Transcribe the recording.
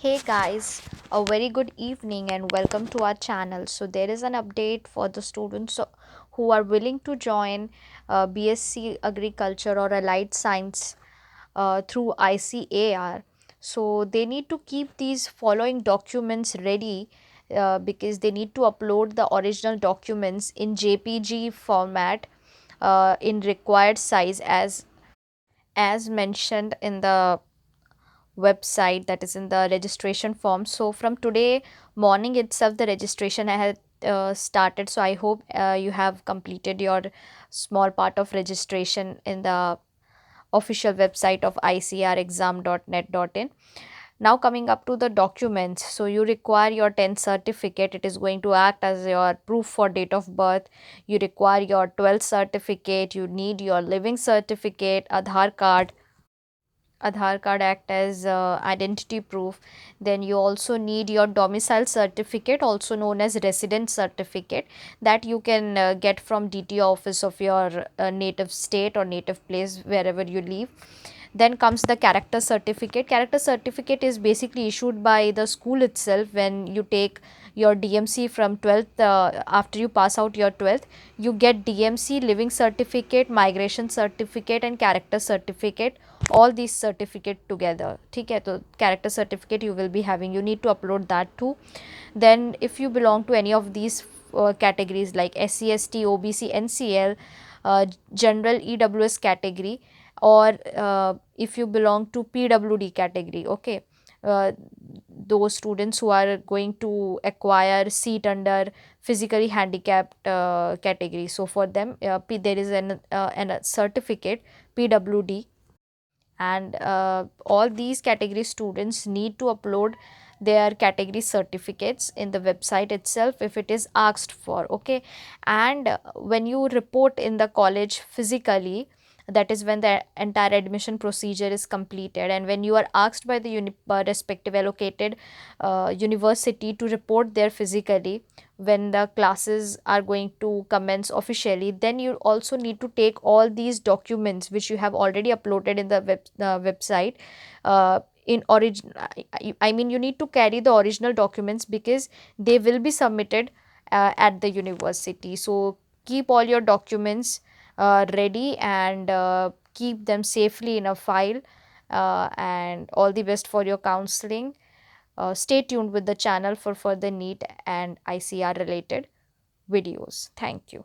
Hey guys, a very good evening and welcome to our channel. So there is an update for the students who are willing to join BSc Agriculture or Allied Science through ICAR. So they need to keep these following documents ready because they need to upload the original documents in JPG format in required size as mentioned in the website, that is in the registration form. So from today morning itself the registration had started, so I hope you have completed your small part of registration in the official website of icrexam.net.in. Now coming up to the documents, so you require your 10th certificate. It is going to act as your proof for date of birth. You require your 12th certificate. You need your living certificate, Aadhaar card act as identity proof. Then you also need your domicile certificate, also known as resident certificate, that you can get from DTO office of your native state or native place wherever you live. Then comes the character certificate. Character certificate is basically issued by the school itself when you take your DMC from 12th. After you pass out your 12th, you get DMC, living certificate, migration certificate and character certificate, all these certificate together. ठीक है, तो character certificate you will be having, you need to upload that too. Then if you belong to any of these categories like SC, ST, OBC, NCL, general EWS category, or if you belong to PWD category, okay, uh, those students who are going to acquire seat under physically handicapped category, so for them there is an certificate PWD. And all these category students need to upload their category certificates in the website itself if it is asked for, okay. And when you report in the college physically, that is when the entire admission procedure is completed, and when you are asked by the respective allocated university to report there physically, when the classes are going to commence officially, then you also need to take all these documents which you have already uploaded in the website in origin. I mean, you need to carry the original documents because they will be submitted at the university. So keep all your documents ready and keep them safely in a file. And all the best for your counseling. Stay tuned with the channel for further NEET and ICR related videos. Thank you.